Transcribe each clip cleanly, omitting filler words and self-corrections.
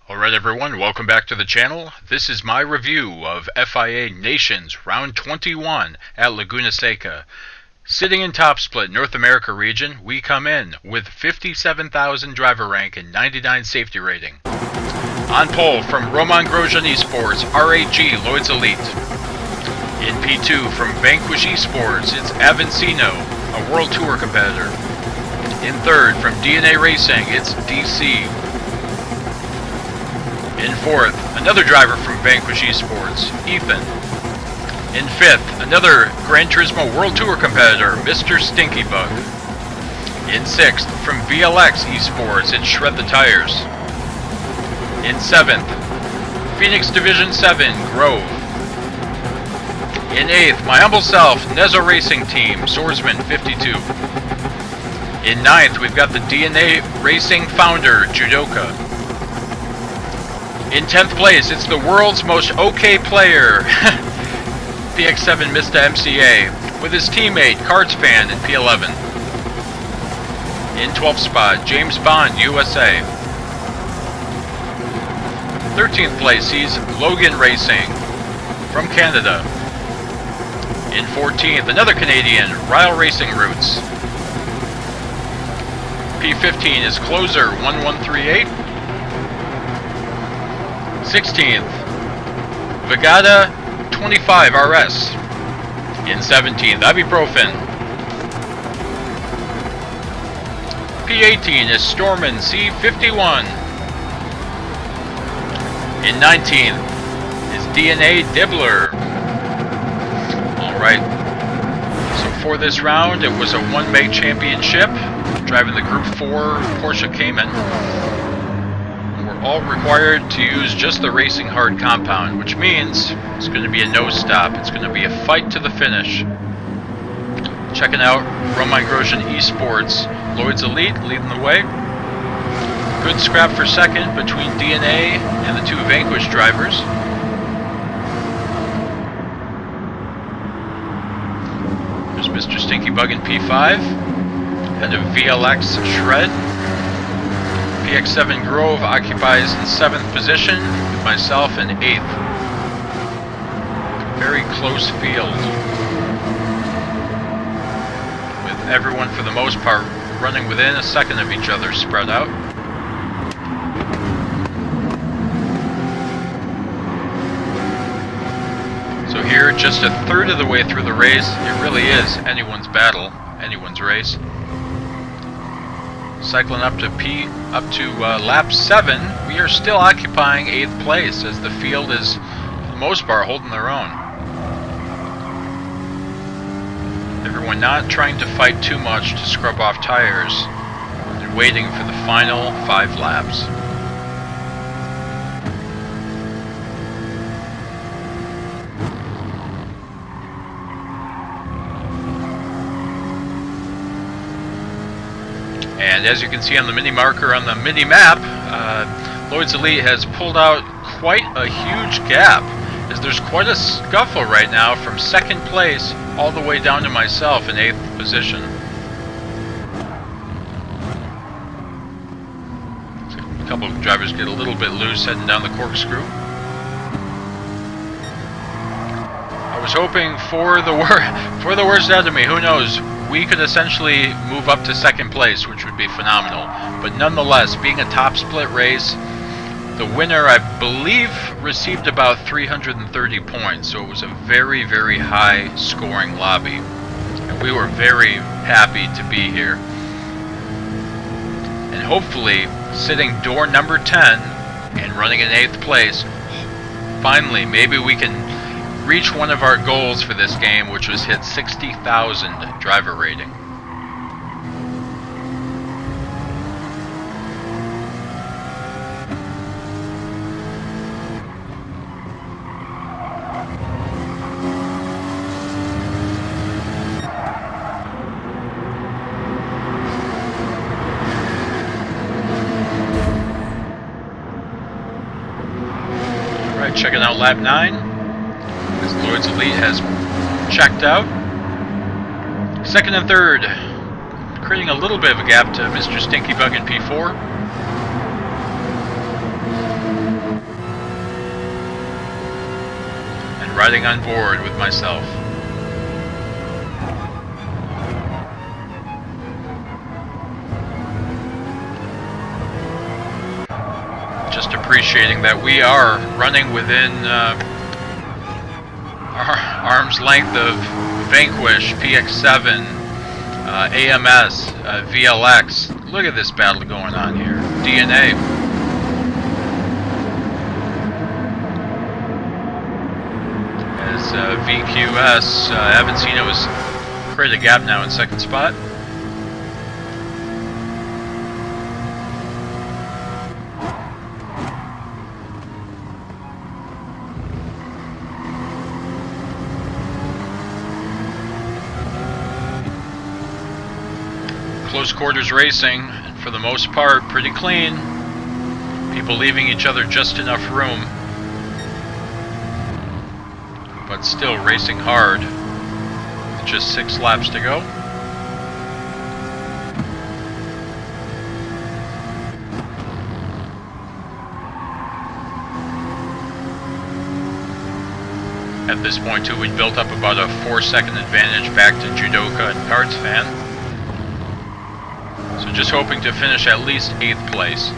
Alright everyone, welcome back to the channel. This is my review of FIA Nations Round 21 at Laguna Seca. Sitting in top split North America region, we come in with 57,000 driver rank and 99 safety rating. On pole from Romain Grosjean Esports, RAG Lloyd's Elite. In P2 from Vanquish Esports, it's Avancino, a World Tour competitor. In third from DNA Racing, it's DC. In fourth, another driver from Vanquish Esports, Ethan. In fifth, another Gran Turismo World Tour competitor, Mr. Stinky Bug. In sixth, from VLX Esports, it's Shred the Tires. In seventh, Phoenix Division 7, Grove. In eighth, my humble self, Nezo Racing Team, Swordsman 52. In ninth, we've got the DNA Racing founder, Judoka. In 10th place, it's the world's most okay player, PX7 Mista MCA, with his teammate, Cardsfan in P11. In 12th spot, James Bond USA. 13th place, he's Logan Racing from Canada. In 14th, another Canadian, Ryle Racing Roots. P15 is Closer 1138. 16th, Vegata 25 RS. In 17th, Ibuprofen. P18 is Storman C51. In 19th is DNA Dibbler. Alright, so for this round it was a one-make championship, driving the Group 4 Porsche Cayman. All required to use just the Racing Hard compound, which means it's going to be a no-stop. It's going to be a fight to the finish. Checking out Romain Grosjean Esports, Lloyd's Elite leading the way. Good scrap for second between DNA and the two Vanquish drivers. There's Mr. Stinky Bug in P5, and a VLX Shred. PX7 Grove occupies in 7th position, with myself in 8th. Very close field, with everyone for the most part running within a second of each other spread out. So here, just a third of the way through the race, it really is anyone's battle, anyone's race. Cycling up to lap 7, we are still occupying 8th place as the field is, for the most part, holding their own. Everyone not trying to fight too much to scrub off tires and waiting for the final 5 laps. And as you can see on the mini marker on the mini map, Lloyd's Elite has pulled out quite a huge gap, as there's quite a scuffle right now from 2nd place all the way down to myself in 8th position. So a couple of drivers get a little bit loose heading down the corkscrew. I was hoping for the worst out of me. Who knows? We could essentially move up to 2nd place, which would be phenomenal. But nonetheless, being a top split race, the winner, I believe, received about 330 points. So it was a very, very high scoring lobby. And we were very happy to be here. And hopefully, sitting door number 10 and running in 8th place, finally, maybe we can reach one of our goals for this game, which was hit 60,000 driver rating. Alright, checking out lap 9. As Lloyd's Elite has checked out. 2nd and 3rd, creating a little bit of a gap to Mr. Stinky Bug in P4. riding on board with myself. Just appreciating that we are running within arm's length of Vanquish, PX7, AMS, VLX. Look at this battle going on here. DNA. As VQS, Avancino has created a gap now in second spot. Close quarters racing, for the most part, pretty clean. People leaving each other just enough room, but still racing hard. Just 6 laps to go. At this point too, we'd built up about a 4-second advantage back to Judoka and Cards Fan. So just hoping to finish at least 8th place.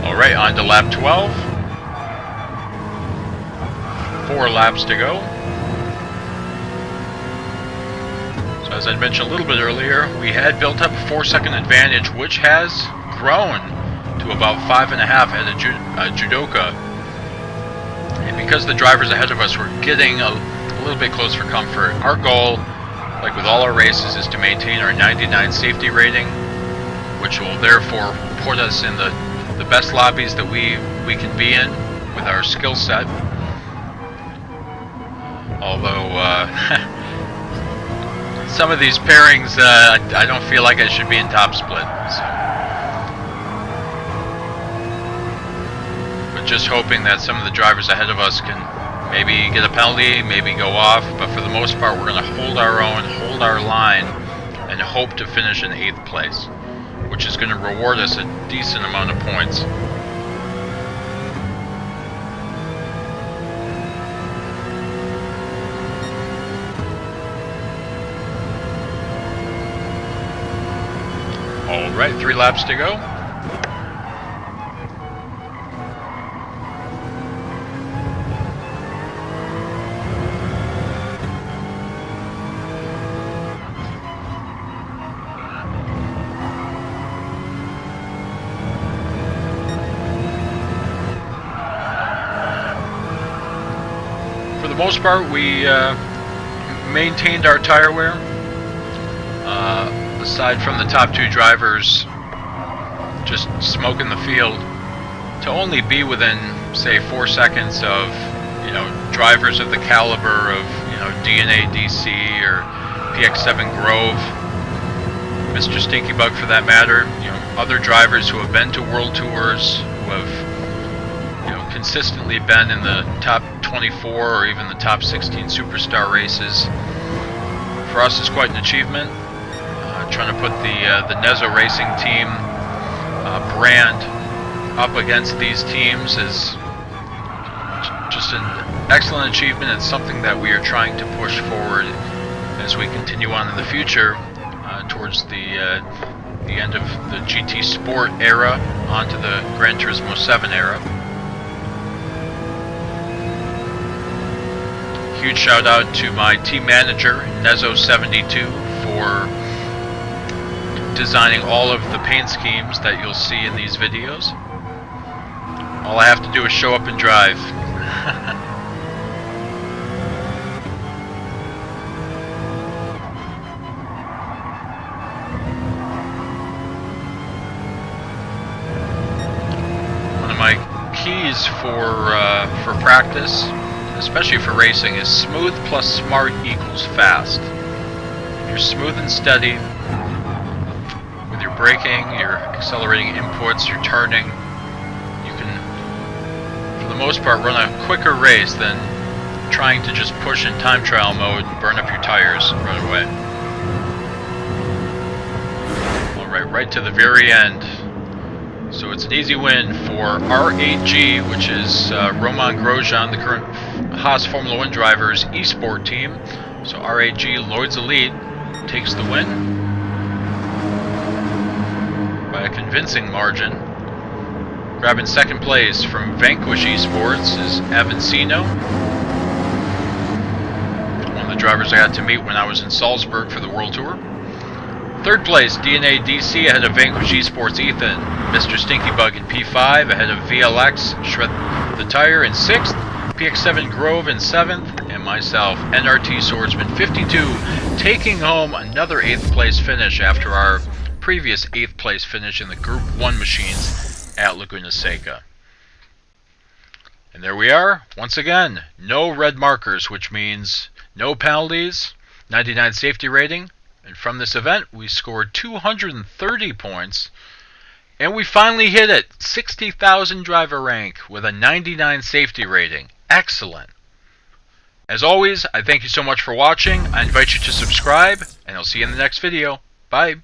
Alright, on to lap 12. 4 laps to go. So as I mentioned a little bit earlier, we had built up a 4-second advantage, which has grown to about 5.5 at a Judoka. And because the drivers ahead of us were getting a little bit close for comfort, our goal, like with all our races, is to maintain our 99 safety rating, which will therefore put us in the best lobbies that we can be in with our skill set. Although some of these pairings, I don't feel like I should be in top split. So. But just hoping that some of the drivers ahead of us can maybe get a penalty, maybe go off. But for the most part, we're going to hold our own, hold our line, and hope to finish in 8th place, which is going to reward us a decent amount of points. Alright, 3 laps to go. For the most part, we maintained our tire wear. Aside from the top 2 drivers just smoking the field, to only be within, say, 4 seconds of, drivers of the caliber of, DNA DC or PX7 Grove, Mr. Stinky Bug for that matter, other drivers who have been to World Tours, who have, consistently been in the top 24 or even the top 16 Superstar races. For us, it's quite an achievement. Trying to put the Nezzo Racing Team brand up against these teams is just an excellent achievement. It's something that we are trying to push forward as we continue on in the future towards the end of the GT Sport era onto the Gran Turismo 7 era. Huge shout out to my team manager, Nezzo72, for designing all of the paint schemes that you'll see in these videos. All I have to do is show up and drive. One of my keys for practice, especially for racing, is smooth plus smart equals fast. If you're smooth and steady with your braking, your accelerating inputs, your turning, you can, for the most part, run a quicker race than trying to just push in time trial mode and burn up your tires right away. Alright, right to the very end. So it's an easy win for R8G, which is Roman Grosjean, the current Haas Formula 1 driver's eSport team. So R8G, Lloyd's Elite, takes the win by a convincing margin. Grabbing second place from Vanquish Esports is Avancino, one of the drivers I got to meet when I was in Salzburg for the World Tour. Third place, DNA DC ahead of Vanquish Esports Ethan, Mr. Stinky Bug in P5 ahead of VLX Shred the Tire in 6th, PX7 Grove in 7th, and myself, NRT Swordsman 52, taking home another 8th place finish after our previous 8th place finish in the Group 1 machines at Laguna Seca. And there we are, once again, no red markers, which means no penalties, 99 safety rating. And from this event, we scored 230 points, and we finally hit it, 60,000 driver rank with a 99 safety rating. Excellent. As always, I thank you so much for watching. I invite you to subscribe, and I'll see you in the next video. Bye.